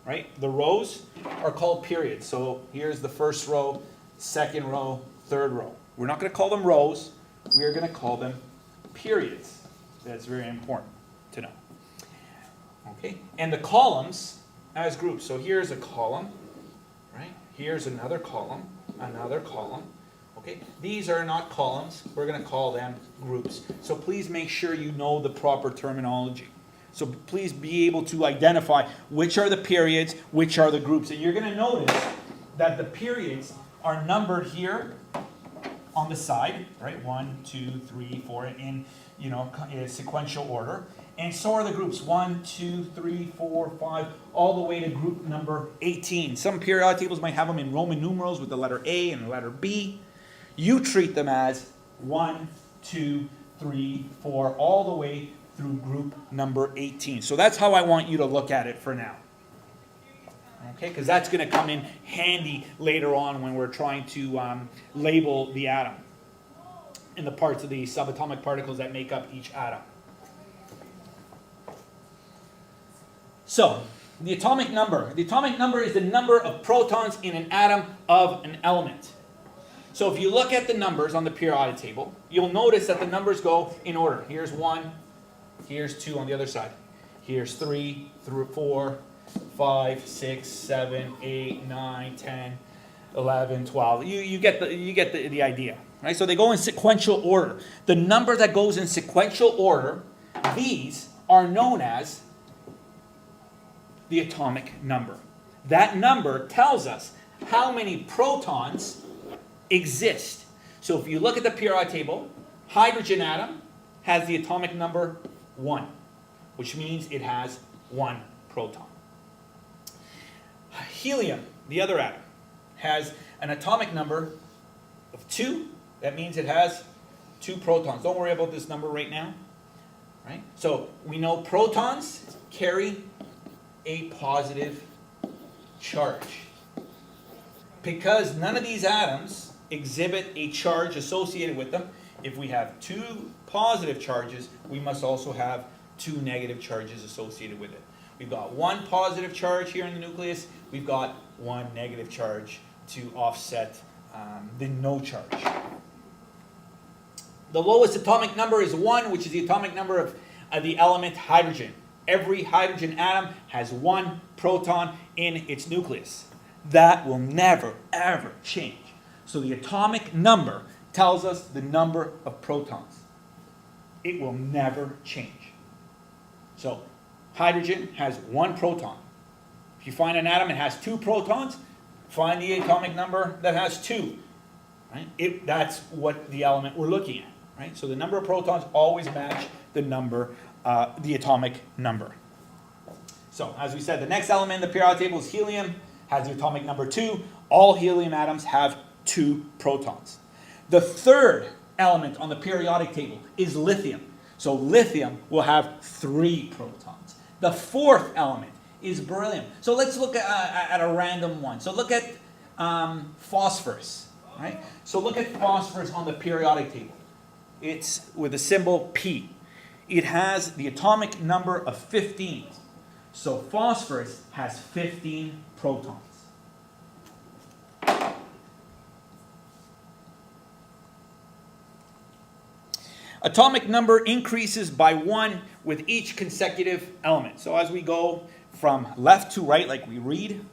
right? The rows are called periods. So here's the first row, second row, third row. We're not going to call them rows. We are going to call them periods. That's very important to know. Okay, and the columns as groups. So here's a column, right? Here's another column, another column. Okay, these are not columns. We're going to call them groups. So please make sure you know the proper terminology. So please be able to identify which are the periods, which are the groups. And you're going to notice that the periods are numbered here on the side, right? 1, 2, 3, 4 in sequential order. And so are the groups 1, 2, 3, 4, 5, all the way to group number 18. Some periodic tables might have them in Roman numerals with the letter A and the letter B. You treat them as 1, 2, 3, 4, all the way through group number 18. So that's how I want you to look at it for now. Okay, because that's going to come in handy later on when we're trying to label the atom and the parts of the subatomic particles that make up each atom. So, the atomic number. The atomic number is the number of protons in an atom of an element. So if you look at the numbers on the periodic table, you'll notice that the numbers go in order. Here's 1, here's 2 on the other side. Here's 3, 4, 5, 6, 7, 8, 9, 10, 11, 12. You get the idea, right? So they go in sequential order. The number that goes in sequential order, these are known as the atomic number. That number tells us how many protons exist. So if you look at the periodic table, hydrogen atom has the atomic number 1, which means it has 1 proton. Helium, the other atom, has an atomic number of 2. That means it has 2 protons. Don't worry about this number right now. Right? So we know protons carry a positive charge. Because none of these atoms exhibit a charge associated with them, if we have 2 positive charges, we must also have 2 negative charges associated with it. We've got 1 positive charge here in the nucleus. We've got 1 negative charge to offset the no charge. The lowest atomic number is 1, which is the atomic number of the element hydrogen. Every hydrogen atom has 1 proton in its nucleus. That will never, ever change. So the atomic number tells us the number of protons. It will never change. So hydrogen has 1 proton. If you find an atom that has 2 protons, find the atomic number that has 2. Right? That's what the element we're looking at. Right? So the number of protons always match the number, the atomic number. So as we said, the next element in the periodic table is helium, has the atomic number 2. All helium atoms have 2 protons. The third element on the periodic table is lithium. So lithium will have 3 protons. The fourth element is beryllium. So let's look at a random one. So look at phosphorus. Right? So look at phosphorus on the periodic table. It's with a symbol P. It has the atomic number of 15. So phosphorus has 15 protons. Atomic number increases by 1 with each consecutive element. So as we go from left to right, like we read,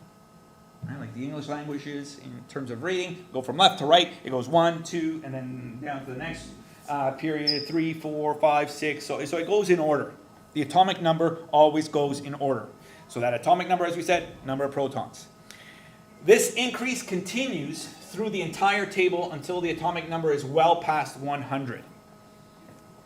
right, like the English language is in terms of reading, go from left to right, it goes 1, 2, and then down to the next period, 3, 4, 5, 6. So it goes in order. The atomic number always goes in order. So that atomic number, as we said, number of protons. This increase continues through the entire table until the atomic number is well past 100.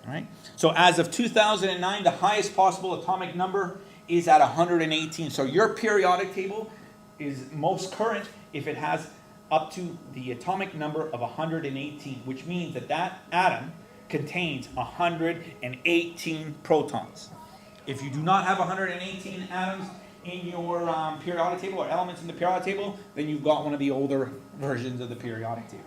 All right? So as of 2009, the highest possible atomic number is at 118. So your periodic table is most current if it has up to the atomic number of 118, which means that that atom contains 118 protons. If you do not have 118 atoms in your periodic table or elements in the periodic table, then you've got one of the older versions of the periodic table.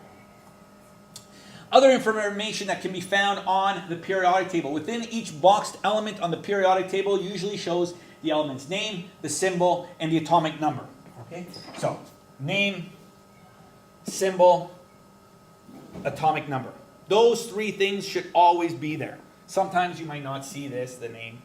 Other information that can be found on the periodic table. Within each boxed element on the periodic table usually shows the element's name, the symbol, and the atomic number. Okay? So, name, symbol, atomic number. Those three things should always be there. Sometimes you might not see this, the name,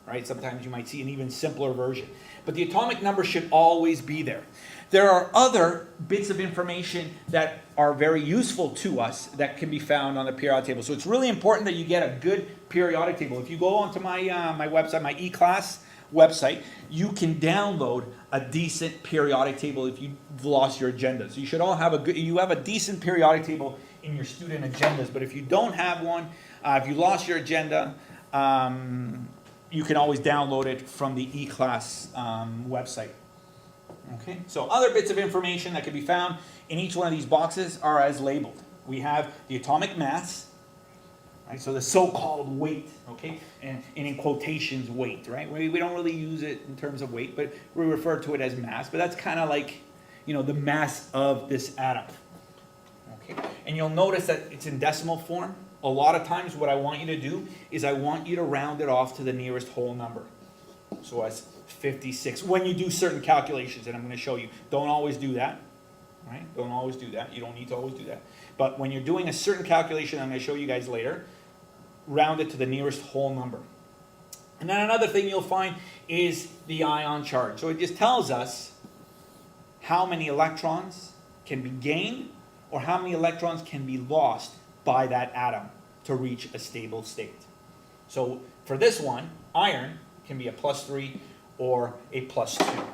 right? Sometimes you might see an even simpler version. But the atomic number should always be there. There are other bits of information that are very useful to us that can be found on the periodic table. So it's really important that you get a good periodic table. If you go onto my my website, my eClass website, you can download a decent periodic table if you've lost your agenda. So you should all have a decent periodic table in your student agendas. But if you don't have one, if you lost your agenda, you can always download it from the eClass website. Okay, so other bits of information that can be found in each one of these boxes are as labeled. We have the atomic mass, right? So the so-called weight, okay, and in quotations, weight, right? We don't really use it in terms of weight, but we refer to it as mass. But that's kind of like, you know, the mass of this atom. Okay, and you'll notice that it's in decimal form. A lot of times, what I want you to do is I want you to round it off to the nearest whole number. So as 56, when you do certain calculations, and I'm going to show you, don't always do that, right? Don't always do that. You don't need to always do that. But when you're doing a certain calculation, I'm going to show you guys later, round it to the nearest whole number. And then another thing you'll find is the ion charge. So it just tells us how many electrons can be gained or how many electrons can be lost by that atom to reach a stable state. So for this one, iron can be a +3 or a +2.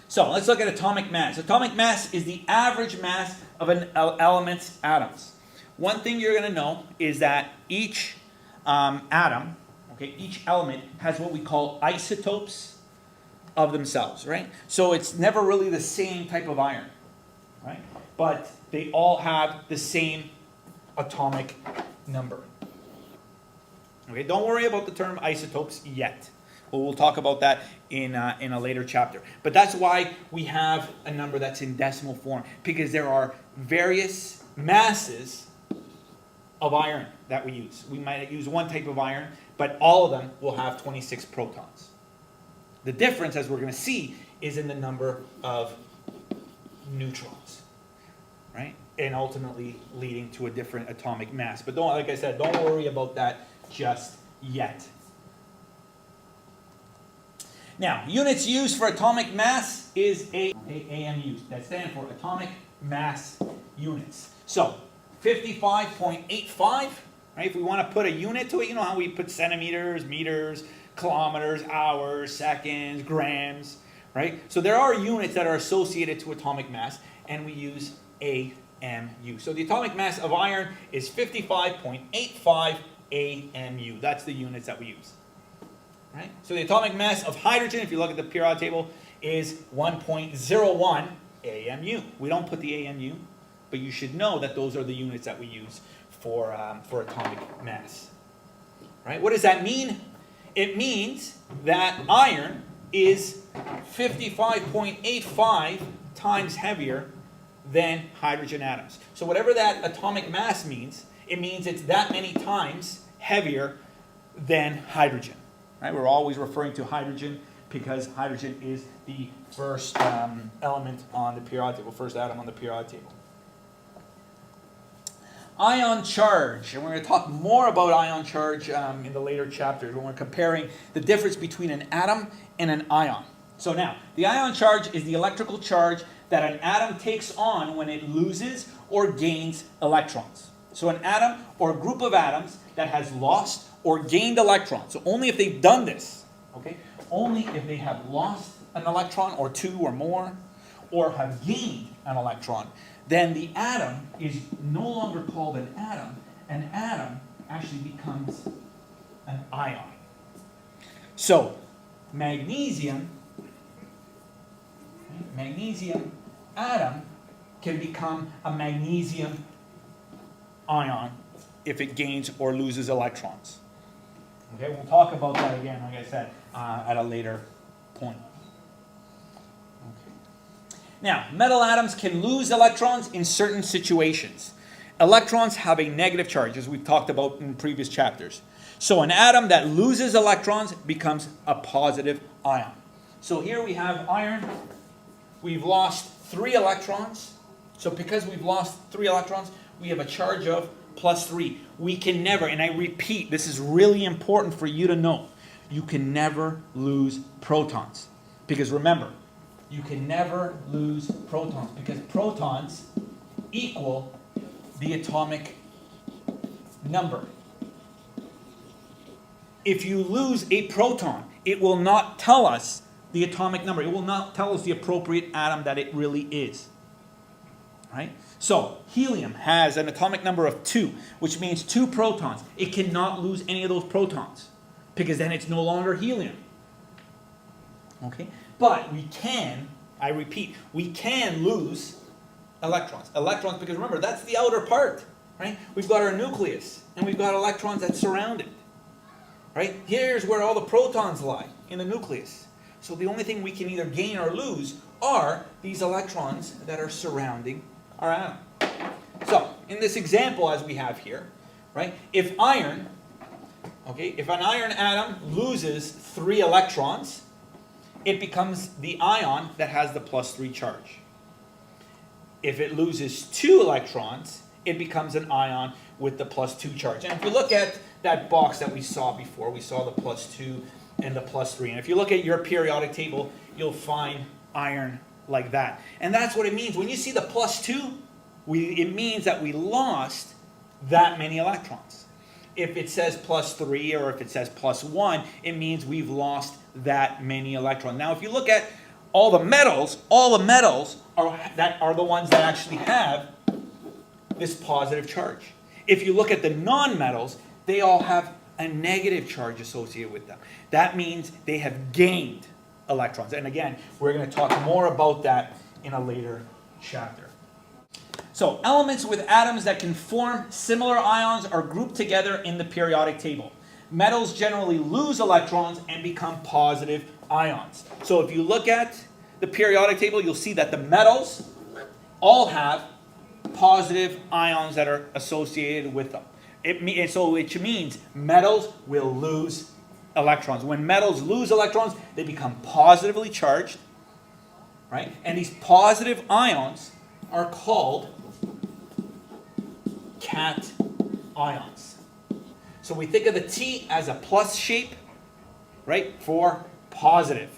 So let's look at atomic mass. Atomic mass is the average mass of an element's atoms. One thing you're going to know is that each atom, okay, each element has what we call isotopes of themselves, right? So it's never really the same type of iron, right? But they all have the same atomic number. Okay, don't worry about the term isotopes yet. We'll talk about that in a later chapter. But that's why we have a number that's in decimal form, because there are various masses of iron that we use. We might use one type of iron, but all of them will have 26 protons. The difference, as we're going to see, is in the number of neutrons, right? And ultimately leading to a different atomic mass. But don't, like I said, don't worry about that just yet. Now, units used for atomic mass is AMUs. That stands for atomic mass units. So, 55.85, right? If we want to put a unit to it, you know how we put centimeters, meters, kilometers, hours, seconds, grams, right? So there are units that are associated to atomic mass, and we use AMU. So the atomic mass of iron is 55.85 AMU. That's the units that we use, right? So the atomic mass of hydrogen, if you look at the periodic table, is 1.01 AMU. We don't put the AMU, but you should know that those are the units that we use for atomic mass, right? What does that mean? It means that iron is 55.85 times heavier than hydrogen atoms. So whatever that atomic mass means, it means it's that many times heavier than hydrogen. Right? We're always referring to hydrogen because hydrogen is the first element on the periodic table, first atom on the periodic table. Ion charge, and we're going to talk more about ion charge in the later chapters when we're comparing the difference between an atom and an ion. So now, the ion charge is the electrical charge that an atom takes on when it loses or gains electrons. So an atom or a group of atoms that has lost or gained electrons, so only if they've done this, okay, only if they have lost an electron or two or more, or have gained an electron, then the atom is no longer called an atom. An atom actually becomes an ion. So, magnesium atom can become a magnesium ion if it gains or loses electrons. Okay, we'll talk about that again, like I said, at a later point. Now, metal atoms can lose electrons in certain situations. Electrons have a negative charge, as we've talked about in previous chapters. So an atom that loses electrons becomes a positive ion. So here we have iron. We've lost 3 electrons. So because we've lost 3 electrons, we have a charge of +3. We can never, and I repeat, this is really important for you to know, you can never lose protons. Because remember, you can never lose protons because protons equal the atomic number. If you lose a proton, it will not tell us the atomic number. It will not tell us the appropriate atom that it really is. Right? So, helium has an atomic number of 2, which means 2 protons. It cannot lose any of those protons because then it's no longer helium. Okay? But we can, I repeat, we can lose electrons. Electrons, because remember, that's the outer part. Right? We've got our nucleus, and we've got electrons that surround it. Right? Here's where all the protons lie, in the nucleus. So the only thing we can either gain or lose are these electrons that are surrounding our atom. So, in this example as we have here, right, if an iron atom loses 3 electrons, it becomes the ion that has the +3 charge. If it loses 2 electrons, it becomes an ion with the +2 charge. And if you look at that box that we saw before, we saw the +2 and the +3. And if you look at your periodic table, you'll find iron like that. And that's what it means. When you see the +2, it means that we lost that many electrons. If it says +3 or if it says +1, it means we've lost that many electrons. Now, if you look at all the metals are the ones that actually have this positive charge. If you look at the non-metals, they all have a negative charge associated with them. That means they have gained electrons. And again, we're going to talk more about that in a later chapter. So, elements with atoms that can form similar ions are grouped together in the periodic table. Metals generally lose electrons and become positive ions. So if you look at the periodic table, you'll see that the metals all have positive ions that are associated with them. Which means metals will lose electrons. When metals lose electrons, they become positively charged, right? And these positive ions are called cations. So we think of the T as a plus shape, right, for positive.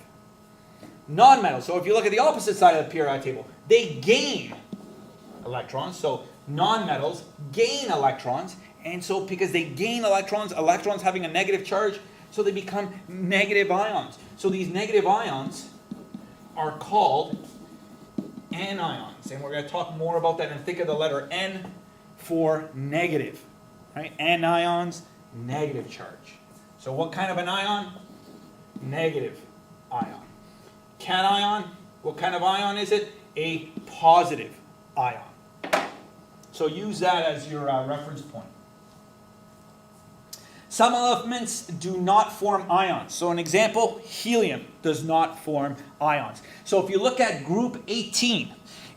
Non-metals, so if you look at the opposite side of the periodic table, they gain electrons. So non-metals gain electrons, and so because they gain electrons having a negative charge, so they become negative ions. So these negative ions are called anions, and we're going to talk more about that and think of the letter N for negative, right? Anions, negative charge. So what kind of an ion? Negative ion. Cation, what kind of ion is it? A positive ion. So use that as your reference point. Some elements do not form ions. So an example, helium does not form ions. So if you look at group 18,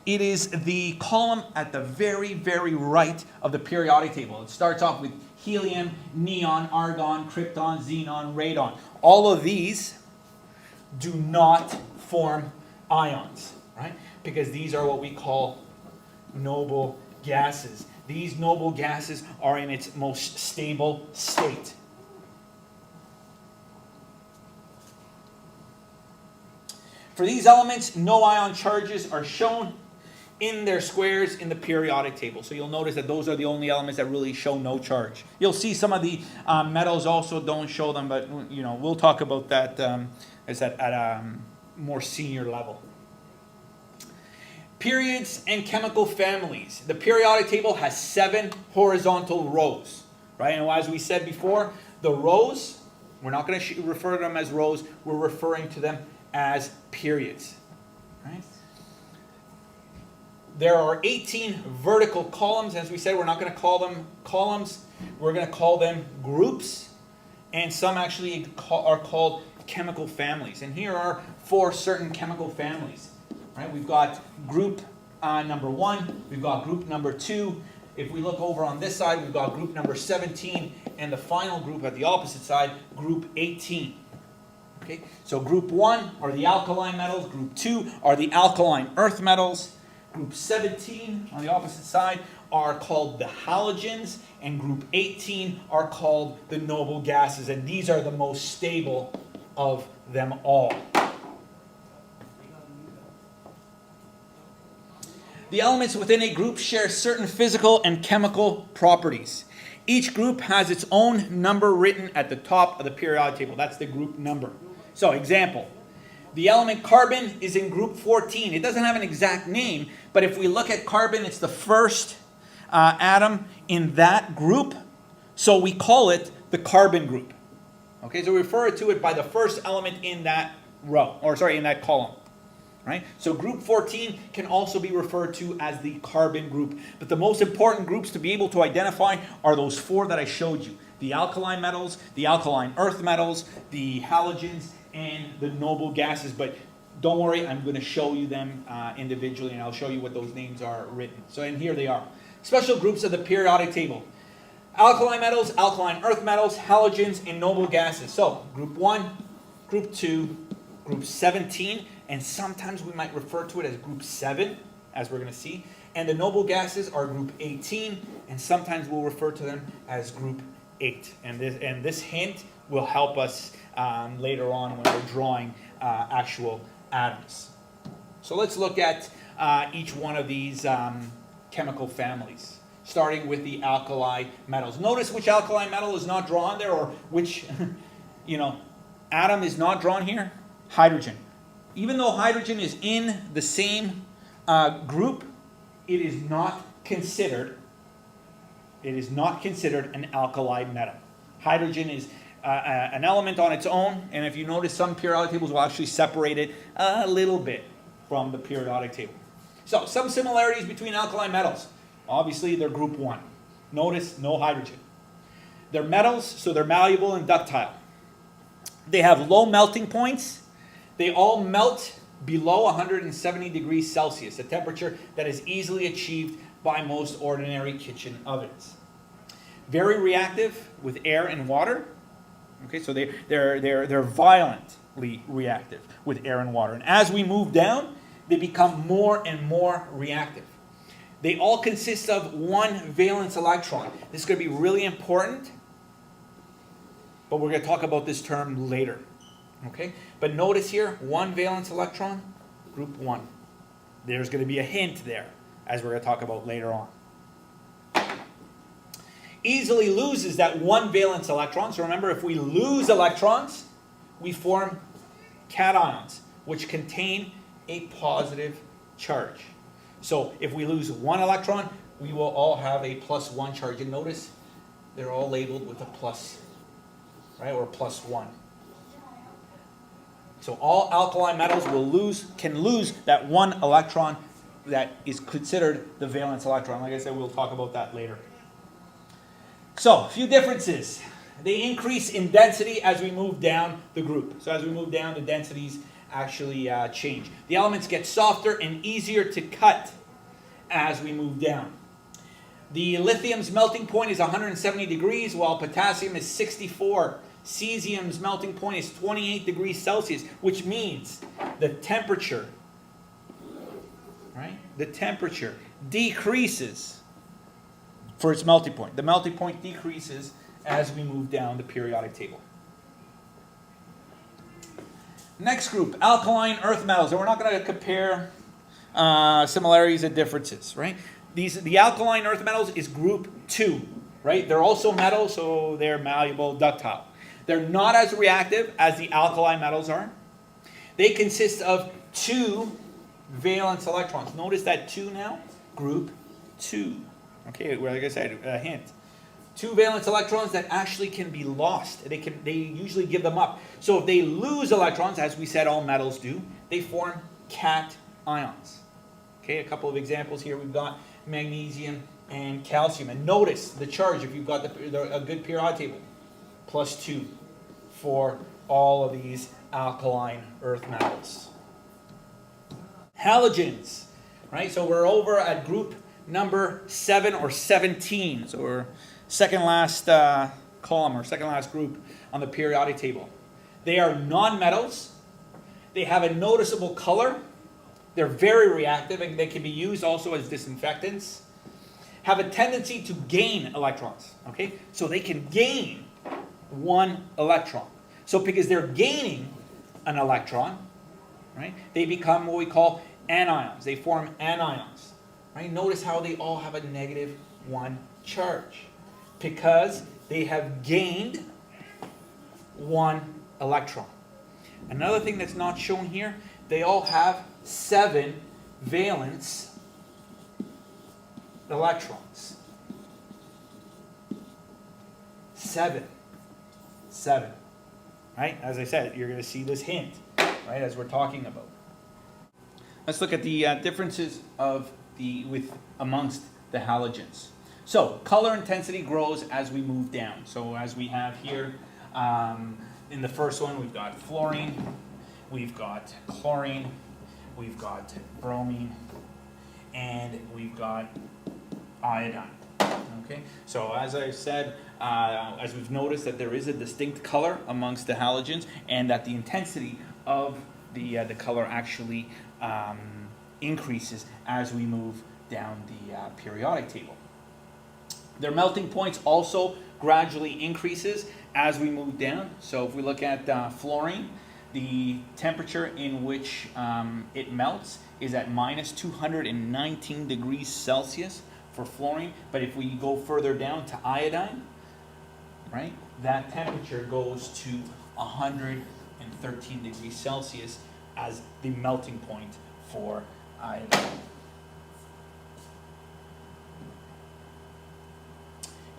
it is the column at the very, very right of the periodic table. It starts off with helium, neon, argon, krypton, xenon, radon. All of these do not form ions, right? Because these are what we call noble gases. These noble gases are in its most stable state. For these elements, no ion charges are shown in their squares in the periodic table. So you'll notice that those are the only elements that really show no charge. You'll see some of the metals also don't show them, but we'll talk about that at a more senior level. Periods and chemical families. The periodic table has 7 horizontal rows, right? And as we said before, the rows, we're not going to refer to them as rows, we're referring to them as periods, right? There are 18 vertical columns. As we said, we're not going to call them columns, we're going to call them groups, and some actually are called chemical families. And here are 4 certain chemical families. Right? We've got group number 1, we've got group number 2, If we look over on this side, we've got group number 17, and the final group at the opposite side, group 18. Okay, so group 1 are the alkaline metals, group 2 are the alkaline earth metals, group 17 on the opposite side are called the halogens, and group 18 are called the noble gases, and these are the most stable of them all. The elements within a group share certain physical and chemical properties. Each group has its own number written at the top of the periodic table. That's the group number. So, example, the element carbon is in group 14. It doesn't have an exact name, but if we look at carbon, it's the first atom in that group, so we call it the carbon group. Okay, so we refer to it by the first element in that row, in that column. Right? So group 14 can also be referred to as the carbon group. But the most important groups to be able to identify are those 4 that I showed you. The alkaline metals, the alkaline earth metals, the halogens, and the noble gases. But don't worry, I'm going to show you them individually, and I'll show you what those names are written. So, and here they are. Special groups of the periodic table. Alkaline metals, alkaline earth metals, halogens, and noble gases. So, group 1, group 2, group 17, and sometimes we might refer to it as group 7, as we're going to see. And the noble gases are group 18, and sometimes we'll refer to them as group 8. And this hint will help us later on when we're drawing actual atoms. So let's look at each one of these chemical families, starting with the alkali metals. Notice which alkali metal is not drawn there, or which atom is not drawn here. Hydrogen. Even though hydrogen is in the same group, it is not considered an alkali metal. Hydrogen is an element on its own, and if you notice, some periodic tables will actually separate it a little bit from the periodic table. So, some similarities between alkali metals. Obviously, they're group 1. Notice, no hydrogen. They're metals, so they're malleable and ductile. They have low melting points. They all melt below 170 degrees Celsius, a temperature that is easily achieved by most ordinary kitchen ovens. Very reactive with air and water. Okay, so they're violently reactive with air and water. And as we move down, they become more and more reactive. They all consist of one valence electron. This is going to be really important, but we're going to talk about this term later. Okay, but notice here, one valence electron, group 1. There's going to be a hint there, as we're going to talk about later on. Easily loses that one valence electron. So remember, if we lose electrons, we form cations, which contain a positive charge. So if we lose one electron, we will all have a +1 charge. And notice, they're all labeled with a plus, right, or +1. So all alkali metals can lose that one electron that is considered the valence electron. Like I said, we'll talk about that later. So, a few differences. They increase in density as we move down the group. So as we move down, the densities actually change. The elements get softer and easier to cut as we move down. The lithium's melting point is 170 degrees, while potassium is 64. Cesium's melting point is 28 degrees Celsius, which means the temperature, right? The temperature decreases for its melting point. The melting point decreases as we move down the periodic table. Next group, alkaline earth metals. And we're not going to compare similarities and differences, right? The alkaline earth metals is group 2, right? They're also metals, so they're malleable, ductile. They're not as reactive as the alkali metals are. They consist of 2 valence electrons. Notice that 2 now, group 2. Okay, well, like I said, a hint. 2 valence electrons that actually can be lost. They usually give them up. So if they lose electrons, as we said all metals do, they form cations. Okay, a couple of examples here. We've got magnesium and calcium. And notice the charge, if you've got a good periodic table, +2 for all of these alkaline earth metals. Halogens, right? So we're over at group number 7 or 17, so we're second last column or second last group on the periodic table. They are nonmetals. They have a noticeable color. They're very reactive and they can be used also as disinfectants. Have a tendency to gain electrons. Okay, so they can gain 1 electron. So because they're gaining an electron, right, they become what we call anions. They form anions. Right? Notice how they all have a -1 charge because they have gained 1 electron. Another thing that's not shown here, they all have 7 valence electrons. 7. Right? As I said, you're going to see this hint, right, as we're talking about. Let's look at the differences of amongst the halogens. So, color intensity grows as we move down. So, as we have here, in the first one, we've got fluorine, we've got chlorine, we've got bromine, and we've got iodine. Okay, so as I said, as we've noticed that there is a distinct color amongst the halogens, and that the intensity of the color actually increases as we move down the periodic table. Their melting points also gradually increases as we move down. So if we look at fluorine, the temperature in which it melts is at -219 degrees Celsius for fluorine. But if we go further down to iodine, right, that temperature goes to 113 degrees Celsius as the melting point for iodine.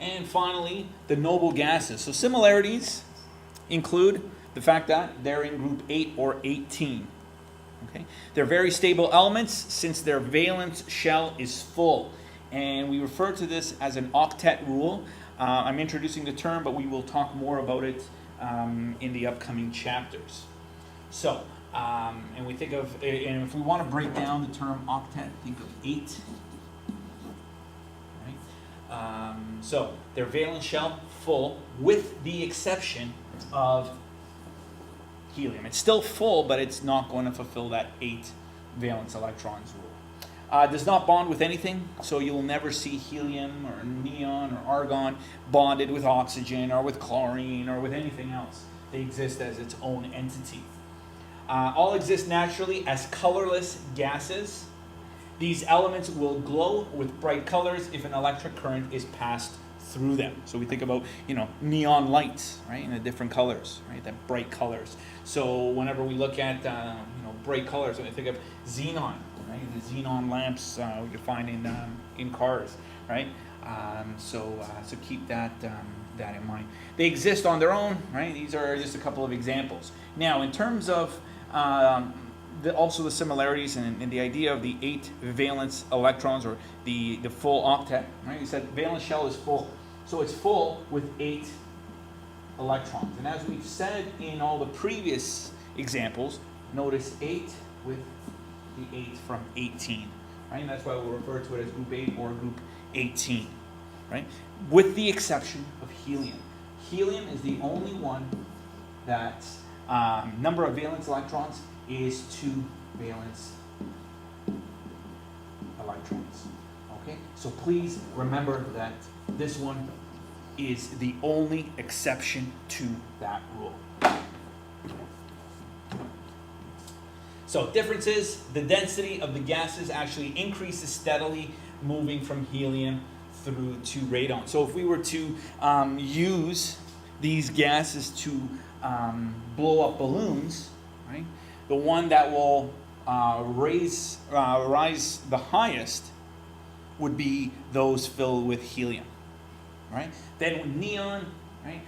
And finally, the noble gases. So similarities include the fact that they're in group 8 or 18. Okay? They're very stable elements since their valence shell is full. And we refer to this as an octet rule. I'm introducing the term, but we will talk more about it in the upcoming chapters. So, and we think of, and if we want to break down the term octet, think of 8. So their valence shell full with the exception of helium. It's still full, but it's not going to fulfill that 8 valence electrons rule. Does not bond with anything, so you'll never see helium or neon or argon bonded with oxygen or with chlorine or with anything else. They exist as its own entity. All exist naturally as colorless gases. These elements will glow with bright colors if an electric current is passed through them. So we think about, neon lights, right, in the different colors, right, that bright colors. So whenever we look at, bright colors, we think of xenon, right, the xenon lamps we can find in cars, right. So keep that in mind. They exist on their own, right. These are just a couple of examples. Now, in terms of also the similarities and the idea of the 8 valence electrons, or the full octet, right? You said valence shell is full, so it's full with 8 electrons. And as we've said in all the previous examples, notice 8 with the 8 from 18, right? And that's why we'll refer to it as group 8 or group 18, right? With the exception of helium. Helium is the only one that number of valence electrons is 2 valence electrons. Okay, so please remember that this one is the only exception to that rule. So differences, the density of the gases actually increases steadily moving from helium through to radon. So if we were to use these gases to blow up balloons, right? The one that will rise the highest would be those filled with helium, right? Then with neon, right?